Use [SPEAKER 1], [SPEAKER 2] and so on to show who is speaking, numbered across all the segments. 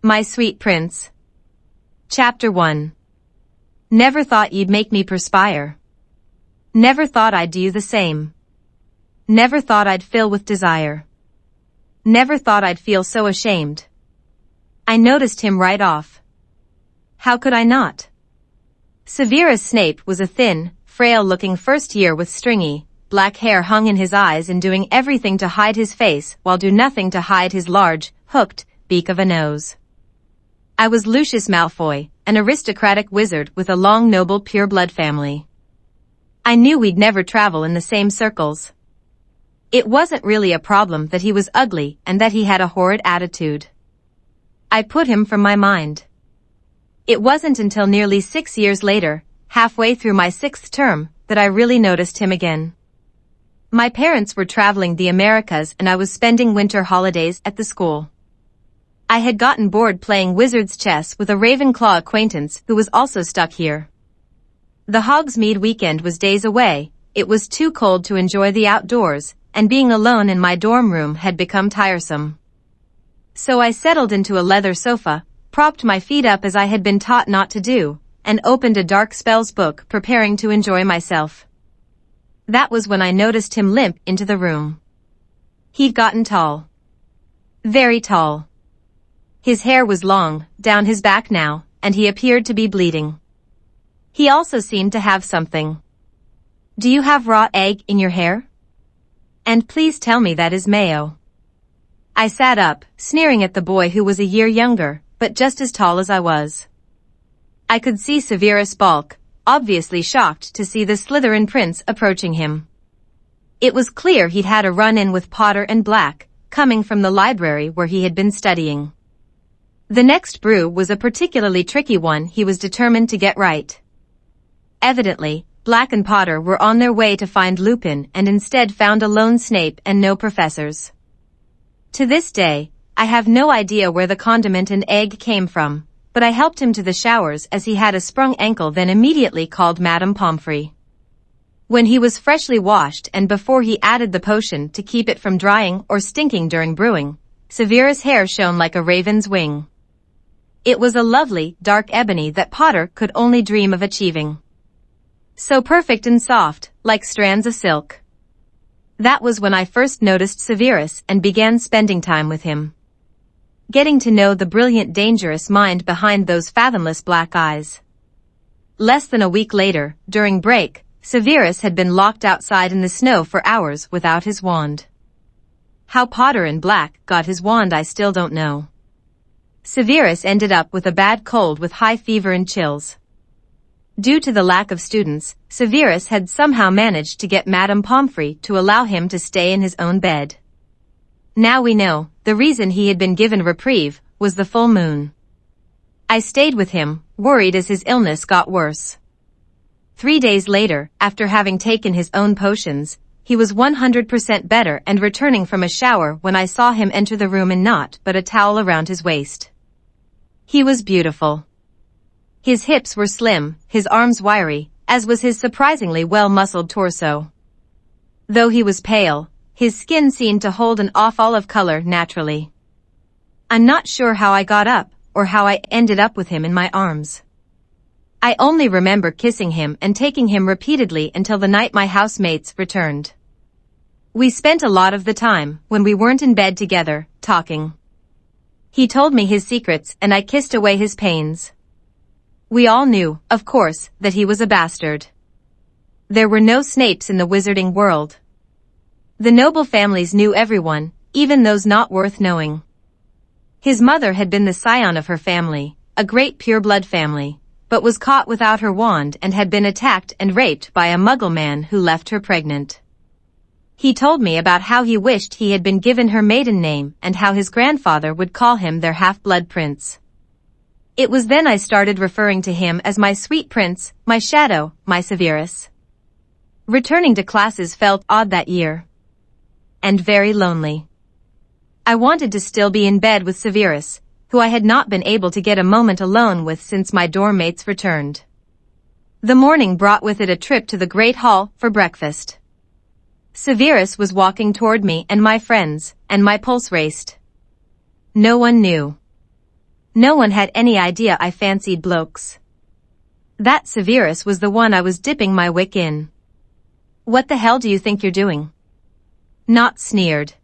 [SPEAKER 1] My Sweet Prince. Chapter 1. Never thought you'd make me perspire. Never thought I'd do the same. Never thought I'd fill with desire. Never thought I'd feel so ashamed. I noticed him right off. How could I not? Severus Snape was a thin, frail-looking first year with stringy, black hair hung in his eyes and doing everything to hide his face while do nothing to hide his large, hooked, beak of a nose. I was Lucius Malfoy, an aristocratic wizard with a long noble pure-blood family. I knew we'd never travel in the same circles. It wasn't really a problem that he was ugly and that he had a horrid attitude. I put him from my mind. It wasn't until nearly 6 years later, halfway through my 6th term, that I really noticed him again. My parents were traveling the Americas and I was spending winter holidays at the school. I had gotten bored playing wizard's chess with a Ravenclaw acquaintance who was also stuck here. The Hogsmeade weekend was days away, it was too cold to enjoy the outdoors, and being alone in my dorm room had become tiresome. So I settled into a leather sofa, propped my feet up as I had been taught not to do, and opened a dark spells book preparing to enjoy myself. That was when I noticed him limp into the room. He'd gotten tall. Very tall. His hair was long, down his back now, and he appeared to be bleeding. He also seemed to have something. Do you have raw egg in your hair? And please tell me that is mayo. I sat up, sneering at the boy who was a year younger, but just as tall as I was. I could see Severus balk, obviously shocked to see the Slytherin prince approaching him. It was clear he'd had a run-in with Potter and Black, coming from the library where he had been studying. The next brew was a particularly tricky one he was determined to get right. Evidently, Black and Potter were on their way to find Lupin and instead found a lone Snape and no professors. To this day, I have no idea where the condiment and egg came from, but I helped him to the showers as he had a sprung ankle, then immediately called Madame Pomfrey. When he was freshly washed and before he added the potion to keep it from drying or stinking during brewing, Severus' hair shone like a raven's wing. It was a lovely, dark ebony that Potter could only dream of achieving. So perfect and soft, like strands of silk. That was when I first noticed Severus and began spending time with him. Getting to know the brilliant, dangerous mind behind those fathomless black eyes. Less than a week later, during break, Severus had been locked outside in the snow for hours without his wand. How Potter and Black got his wand I still don't know. Severus ended up with a bad cold with high fever and chills. Due to the lack of students, Severus had somehow managed to get Madame Pomfrey to allow him to stay in his own bed. Now we know, the reason he had been given reprieve was the full moon. I stayed with him, worried as his illness got worse. 3 days later, after having taken his own potions, he was 100% better and returning from a shower when I saw him enter the room and not but a towel around his waist. He was beautiful. His hips were slim, his arms wiry, as was his surprisingly well-muscled torso. Though he was pale, his skin seemed to hold an off-olive color naturally. I'm not sure how I got up, or how I ended up with him in my arms. I only remember kissing him and taking him repeatedly until the night my housemates returned. We spent a lot of the time, when we weren't in bed together, talking. He told me his secrets and I kissed away his pains. We all knew, of course, that he was a bastard. There were no Snapes in the wizarding world. The noble families knew everyone, even those not worth knowing. His mother had been the scion of her family, a great pure-blood family, but was caught without her wand and had been attacked and raped by a Muggle man who left her pregnant. He told me about how he wished he had been given her maiden name and how his grandfather would call him their half-blood prince. It was then I started referring to him as my sweet prince, my shadow, my Severus. Returning to classes felt odd that year. And very lonely. I wanted to still be in bed with Severus, who I had not been able to get a moment alone with since my dorm mates returned. The morning brought with it a trip to the Great Hall for breakfast. Severus was walking toward me and my friends, and my pulse raced. No one knew. No one had any idea I fancied blokes. That Severus was the one I was dipping my wick in. What the hell do you think you're doing? Not sneered.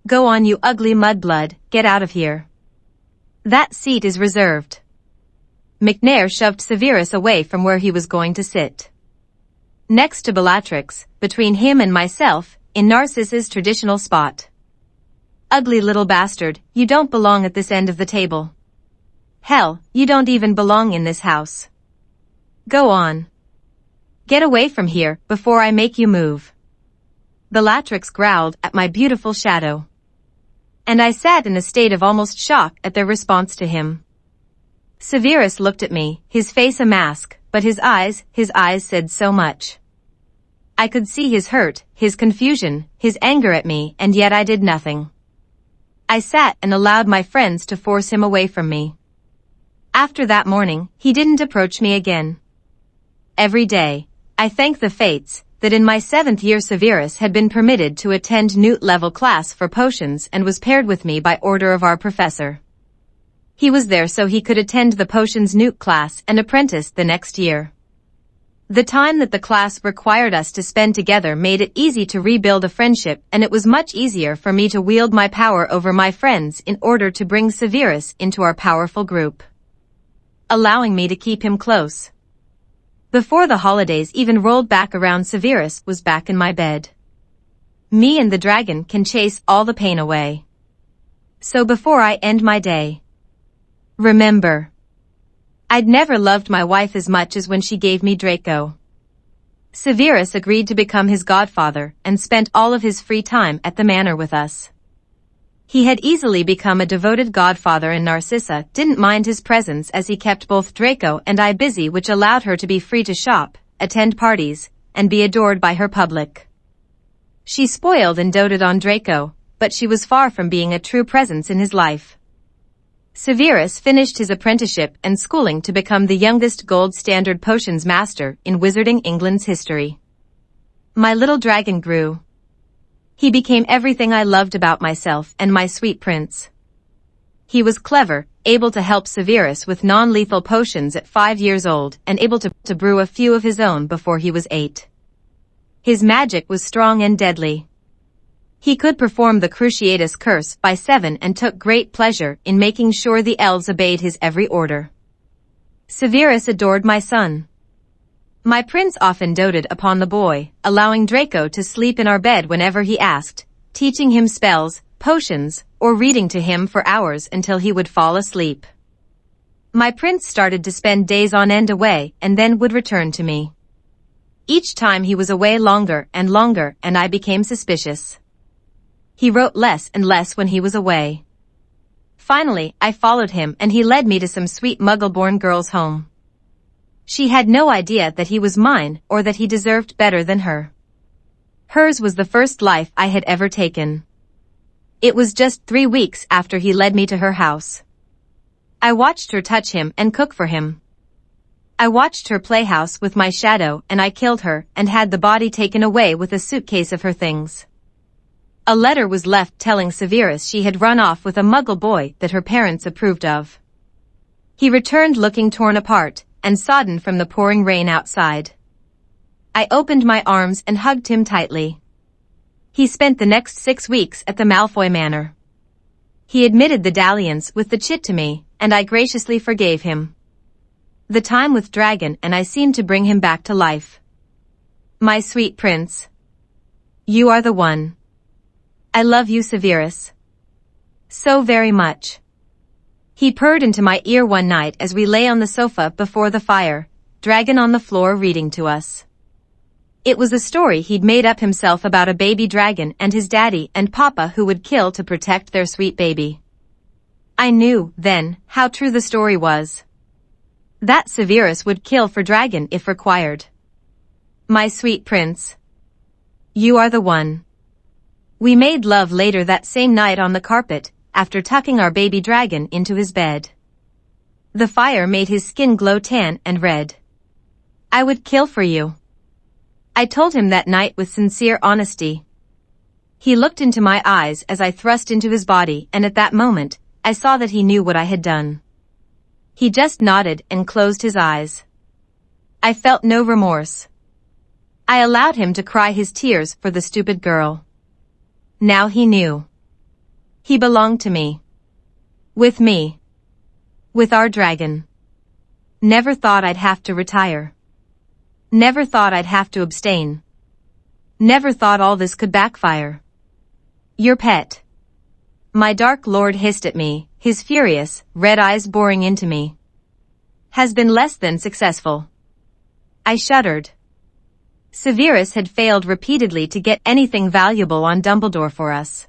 [SPEAKER 1] Go on, you ugly mudblood, get out of here. That seat is reserved. McNair shoved Severus away from where he was going to sit. Next to Bellatrix, between him and myself, in Narcissa's traditional spot. Ugly little bastard, you don't belong at this end of the table. Hell, you don't even belong in this house. Go on. Get away from here, before I make you move. Bellatrix growled at my beautiful shadow. And I sat in a state of almost shock at their response to him. Severus looked at me, his face a mask, but his eyes said so much. I could see his hurt, his confusion, his anger at me, and yet I did nothing. I sat and allowed my friends to force him away from me. After that morning, he didn't approach me again. Every day, I thank the fates that in my 7th year Severus had been permitted to attend Newt-level class for potions and was paired with me by order of our professor. He was there so he could attend the potions Newt class and apprentice the next year. The time that the class required us to spend together made it easy to rebuild a friendship, and it was much easier for me to wield my power over my friends in order to bring Severus into our powerful group, allowing me to keep him close. Before the holidays even rolled back around, Severus was back in my bed. Me and the dragon can chase all the pain away. So before I end my day, remember, I'd never loved my wife as much as when she gave me Draco. Severus agreed to become his godfather and spent all of his free time at the manor with us. He had easily become a devoted godfather, and Narcissa didn't mind his presence as he kept both Draco and I busy, which allowed her to be free to shop, attend parties, and be adored by her public. She spoiled and doted on Draco, but she was far from being a true presence in his life. Severus finished his apprenticeship and schooling to become the youngest gold standard potions master in Wizarding England's history. My little dragon grew. He became everything I loved about myself and my sweet prince. He was clever, able to help Severus with non-lethal potions at 5 years old, and able to brew a few of his own before he was 8. His magic was strong and deadly. He could perform the Cruciatus Curse by 7 and took great pleasure in making sure the elves obeyed his every order. Severus adored my son. My prince often doted upon the boy, allowing Draco to sleep in our bed whenever he asked, teaching him spells, potions, or reading to him for hours until he would fall asleep. My prince started to spend days on end away and then would return to me. Each time he was away longer, and I became suspicious. He wrote less and less when he was away. Finally, I followed him and he led me to some sweet Muggle-born girl's home. She had no idea that he was mine or that he deserved better than her. Hers was the first life I had ever taken. It was just 3 weeks after he led me to her house. I watched her touch him and cook for him. I watched her play house with my shadow, and I killed her and had the body taken away with a suitcase of her things. A letter was left telling Severus she had run off with a Muggle boy that her parents approved of. He returned looking torn apart and sodden from the pouring rain outside. I opened my arms and hugged him tightly. He spent the next 6 weeks at the Malfoy Manor. He admitted the dalliance with the chit to me, and I graciously forgave him. The time with Dragon and I seemed to bring him back to life. My sweet prince. You are the one. I love you, Severus. So very much. He purred into my ear one night as we lay on the sofa before the fire, Dragon on the floor reading to us. It was a story he'd made up himself about a baby dragon and his daddy and papa who would kill to protect their sweet baby. I knew, then, how true the story was. That Severus would kill for Dragon if required. My sweet prince. You are the one. We made love later that same night on the carpet, after tucking our baby dragon into his bed. The fire made his skin glow tan and red. I would kill for you. I told him that night with sincere honesty. He looked into my eyes as I thrust into his body, and at that moment, I saw that he knew what I had done. He just nodded and closed his eyes. I felt no remorse. I allowed him to cry his tears for the stupid girl. Now he knew. He belonged to me. With me. With our dragon. Never thought I'd have to retire. Never thought I'd have to abstain. Never thought all this could backfire. Your pet. My dark lord hissed at me, his furious, red eyes boring into me. Has been less than successful. I shuddered. Severus had failed repeatedly to get anything valuable on Dumbledore for us.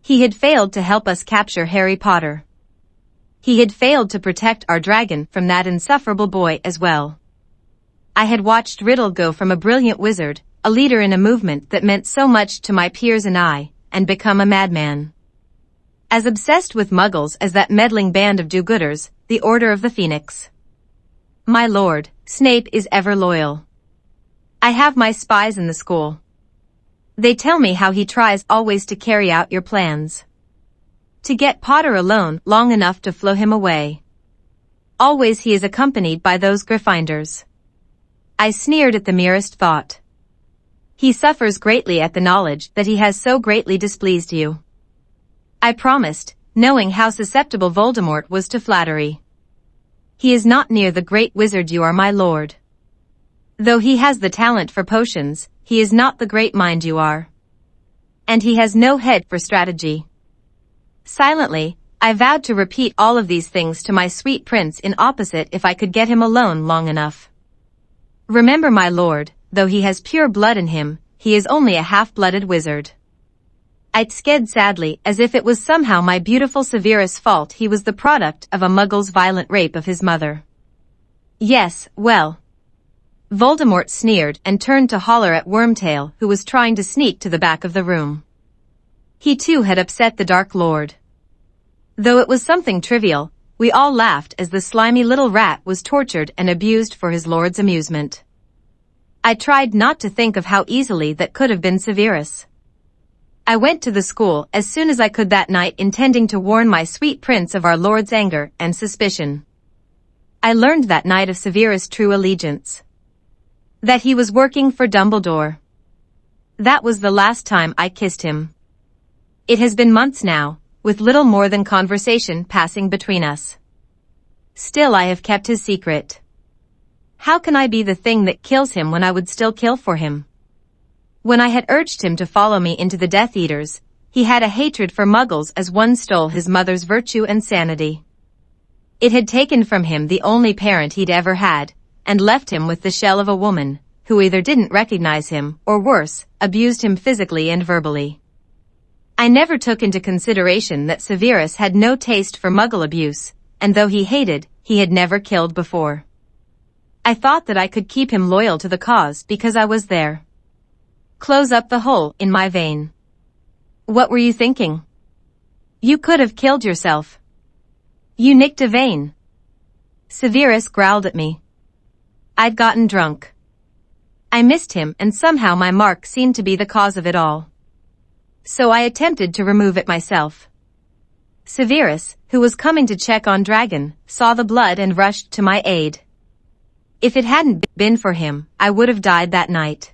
[SPEAKER 1] He had failed to help us capture Harry Potter. He had failed to protect our dragon from that insufferable boy as well. I had watched Riddle go from a brilliant wizard, a leader in a movement that meant so much to my peers and I, and become a madman. As obsessed with muggles as that meddling band of do-gooders, the Order of the Phoenix. My lord, Snape is ever loyal. I have my spies in the school. They tell me how he tries always to carry out your plans. To get Potter alone long enough to flow him away. Always he is accompanied by those Gryffindors. I sneered at the merest thought. He suffers greatly at the knowledge that he has so greatly displeased you. I promised, knowing how susceptible Voldemort was to flattery. He is not near the great wizard you are, my lord. Though he has the talent for potions, he is not the great mind you are. And he has no head for strategy. Silently, I vowed to repeat all of these things to my sweet prince in opposite if I could get him alone long enough. Remember, my lord, though he has pure blood in him, he is only a half-blooded wizard. I sked sadly as if it was somehow my beautiful Severus' fault he was the product of a muggle's violent rape of his mother. Yes, well. Voldemort sneered and turned to holler at Wormtail, who was trying to sneak to the back of the room. He too had upset the Dark Lord. Though it was something trivial, we all laughed as the slimy little rat was tortured and abused for his lord's amusement. I tried not to think of how easily that could have been Severus. I went to the school as soon as I could that night, intending to warn my sweet prince of our lord's anger and suspicion. I learned that night of Severus' true allegiance. That he was working for Dumbledore. That was the last time I kissed him. It has been months now, with little more than conversation passing between us. Still I have kept his secret. How can I be the thing that kills him when I would still kill for him? When I had urged him to follow me into the Death Eaters, he had a hatred for muggles as one stole his mother's virtue and sanity. It had taken from him the only parent he'd ever had, and left him with the shell of a woman, who either didn't recognize him, or worse, abused him physically and verbally. I never took into consideration that Severus had no taste for muggle abuse, and though he hated, he had never killed before. I thought that I could keep him loyal to the cause because I was there. Close up the hole in my vein. What were you thinking? You could have killed yourself. You nicked a vein. Severus growled at me. I'd gotten drunk. I missed him, and somehow my mark seemed to be the cause of it all. So I attempted to remove it myself. Severus, who was coming to check on Dragon, saw the blood and rushed to my aid. If it hadn't been for him, I would have died that night.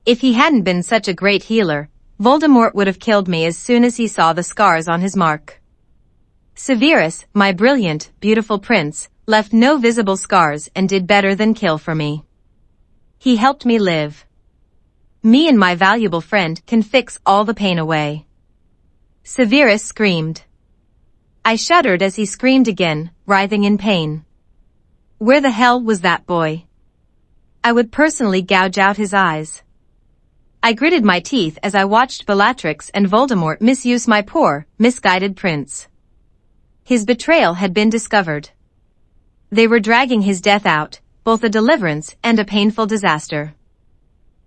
[SPEAKER 1] If he hadn't been such a great healer, Voldemort would have killed me as soon as he saw the scars on his mark. Severus, my brilliant, beautiful prince, left no visible scars and did better than kill for me. He helped me live. Me and my valuable friend can fix all the pain away. Severus screamed. I shuddered as he screamed again, writhing in pain. Where the hell was that boy? I would personally gouge out his eyes. I gritted my teeth as I watched Bellatrix and Voldemort misuse my poor, misguided prince. His betrayal had been discovered. They were dragging his death out, both a deliverance and a painful disaster.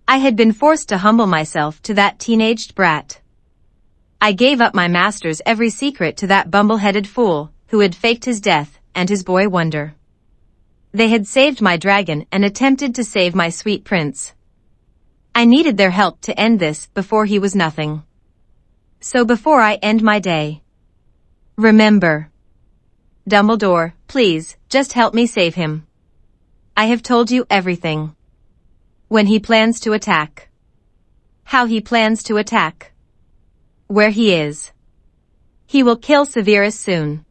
[SPEAKER 1] I had been forced to humble myself to that teenaged brat. I gave up my master's every secret to that bumble-headed fool, who had faked his death, and his boy Wonder. They had saved my dragon and attempted to save my sweet prince. I needed their help to end this before he was nothing. So before I end my day, remember, Dumbledore, please, just help me save him. I have told you everything. When he plans to attack. How he plans to attack. Where he is. He will kill Severus soon.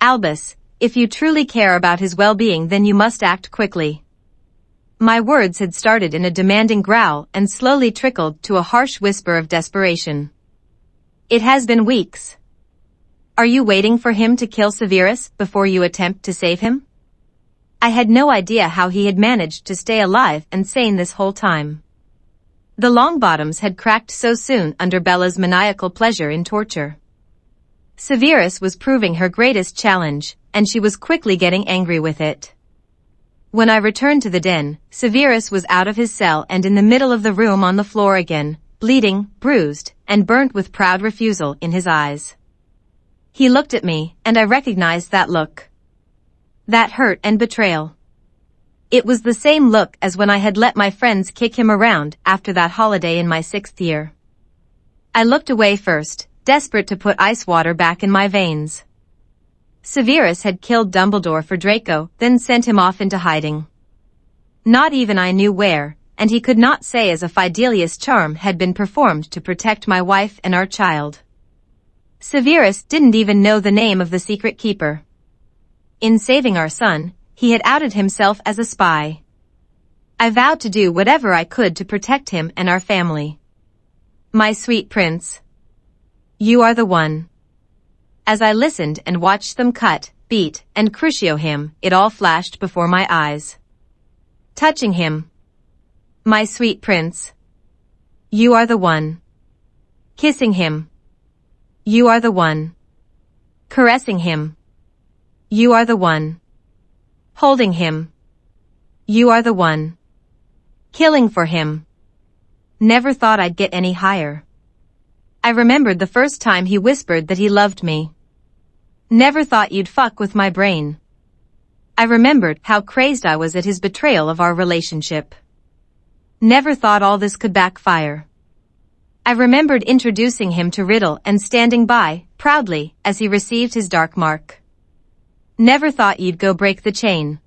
[SPEAKER 1] Albus, if you truly care about his well-being, then you must act quickly. My words had started in a demanding growl and slowly trickled to a harsh whisper of desperation. It has been weeks. Are you waiting for him to kill Severus before you attempt to save him? I had no idea how he had managed to stay alive and sane this whole time. The Longbottoms had cracked so soon under Bella's maniacal pleasure in torture. Severus was proving her greatest challenge, and she was quickly getting angry with it. When I returned to the den, Severus was out of his cell and in the middle of the room on the floor again, bleeding, bruised, and burnt with proud refusal in his eyes. He looked at me, and I recognized that look. That hurt and betrayal. It was the same look as when I had let my friends kick him around after that holiday in my 6th year. I looked away first, desperate to put ice water back in my veins. Severus had killed Dumbledore for Draco, then sent him off into hiding. Not even I knew where, and he could not say as a Fidelius charm had been performed to protect my wife and our child. Severus didn't even know the name of the secret keeper. In saving our son, he had outed himself as a spy. I vowed to do whatever I could to protect him and our family. My sweet prince. You are the one. As I listened and watched them cut, beat, and crucio him, it all flashed before my eyes. Touching him. My sweet prince. You are the one. Kissing him. You are the one. Caressing him. You are the one. Holding him. You are the one. Killing for him. Never thought I'd get any higher. I remembered the first time he whispered that he loved me. Never thought you'd fuck with my brain. I remembered how crazed I was at his betrayal of our relationship. Never thought all this could backfire. I remembered introducing him to Riddle and standing by, proudly, as he received his dark mark. Never thought you'd go break the chain.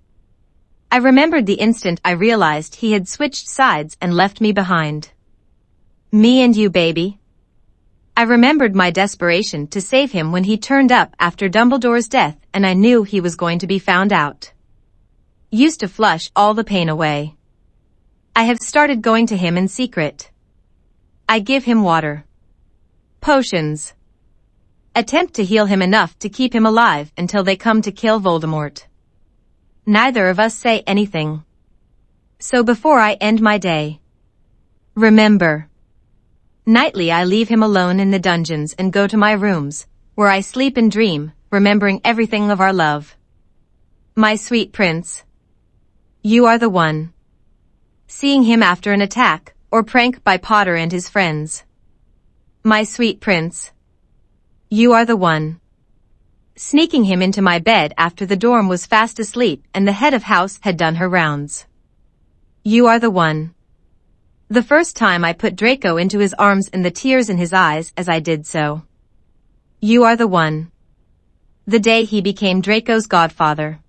[SPEAKER 1] I remembered the instant I realized he had switched sides and left me behind. Me and you, baby. I remembered my desperation to save him when he turned up after Dumbledore's death and I knew he was going to be found out. Used to flush all the pain away. I have started going to him in secret. I give him water. Potions. Attempt to heal him enough to keep him alive until they come to kill Voldemort. Neither of us say anything. So before I end my day, remember. Nightly I leave him alone in the dungeons and go to my rooms, where I sleep and dream, remembering everything of our love. My sweet prince. You are the one. Seeing him after an attack, or prank by Potter and his friends. My sweet prince. You are the one. Sneaking him into my bed after the dorm was fast asleep and the head of house had done her rounds. You are the one. The first time I put Draco into his arms and the tears in his eyes as I did so. You are the one. The day he became Draco's godfather.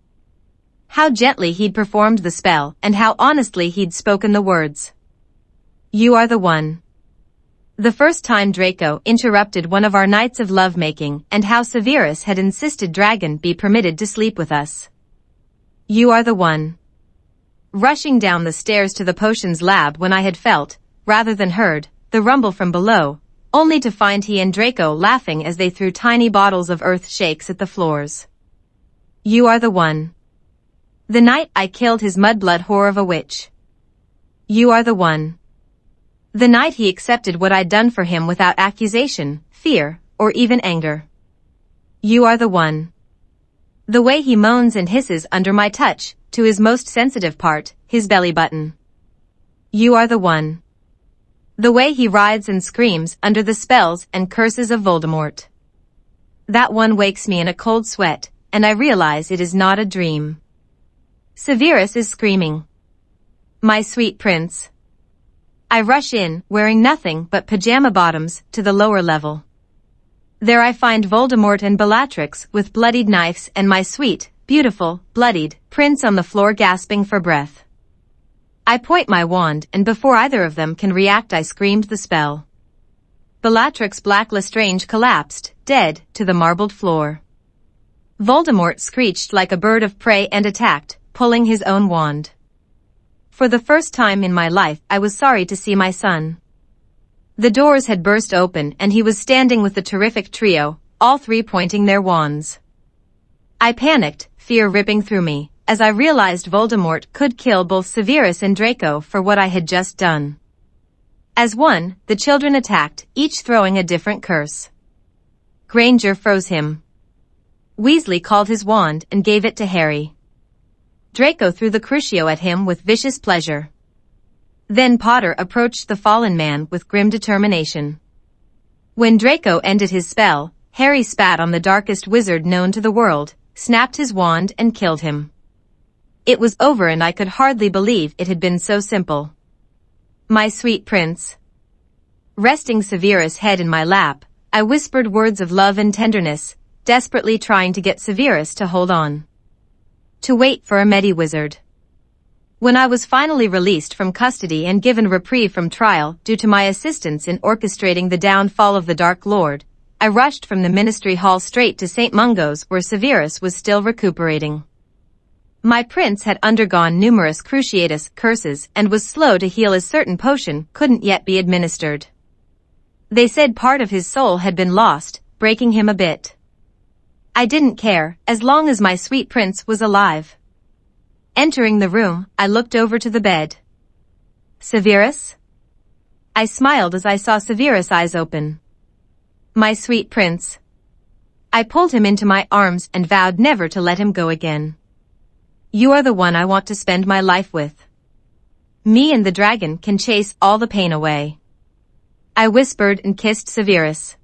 [SPEAKER 1] How gently he'd performed the spell and how honestly he'd spoken the words. You are the one. The first time Draco interrupted one of our nights of lovemaking and how Severus had insisted Dragon be permitted to sleep with us. You are the one. Rushing down the stairs to the potions lab when I had felt, rather than heard, the rumble from below, only to find he and Draco laughing as they threw tiny bottles of earth shakes at the floors. You are the one. The night I killed his mudblood whore of a witch. You are the one. The night he accepted what I'd done for him without accusation, fear, or even anger. You are the one. The way he moans and hisses under my touch, to his most sensitive part, his belly button. You are the one. The way he writhes and screams under the spells and curses of Voldemort. That one wakes me in a cold sweat, and I realize it is not a dream. Severus is screaming. My sweet prince. I rush in, wearing nothing but pajama bottoms, to the lower level. There I find Voldemort and Bellatrix with bloodied knives and my sweet, beautiful, bloodied prince on the floor gasping for breath. I point my wand and before either of them can react I screamed the spell. Bellatrix Black Lestrange collapsed, dead, to the marbled floor. Voldemort screeched like a bird of prey and attacked, pulling his own wand. For the first time in my life I was sorry to see my son. The doors had burst open and he was standing with the terrific trio, all three pointing their wands. I panicked, fear ripping through me, as I realized Voldemort could kill both Severus and Draco for what I had just done. As one, the children attacked, each throwing a different curse. Granger froze him. Weasley called his wand and gave it to Harry. Draco threw the Crucio at him with vicious pleasure. Then Potter approached the fallen man with grim determination. When Draco ended his spell, Harry spat on the darkest wizard known to the world, snapped his wand and killed him. It was over and I could hardly believe it had been so simple. My sweet prince. Resting Severus' head in my lap, I whispered words of love and tenderness, desperately trying to get Severus to hold on. To wait for a Mediwizard. When I was finally released from custody and given reprieve from trial due to my assistance in orchestrating the downfall of the Dark Lord, I rushed from the Ministry Hall straight to St. Mungo's where Severus was still recuperating. My prince had undergone numerous cruciatus curses and was slow to heal as certain potion couldn't yet be administered. They said part of his soul had been lost, breaking him a bit. I didn't care, as long as my sweet prince was alive. Entering the room, I looked over to the bed. Severus? I smiled as I saw Severus' eyes open. My sweet prince. I pulled him into my arms and vowed never to let him go again. You are the one I want to spend my life with. Me and the dragon can chase all the pain away. I whispered and kissed Severus.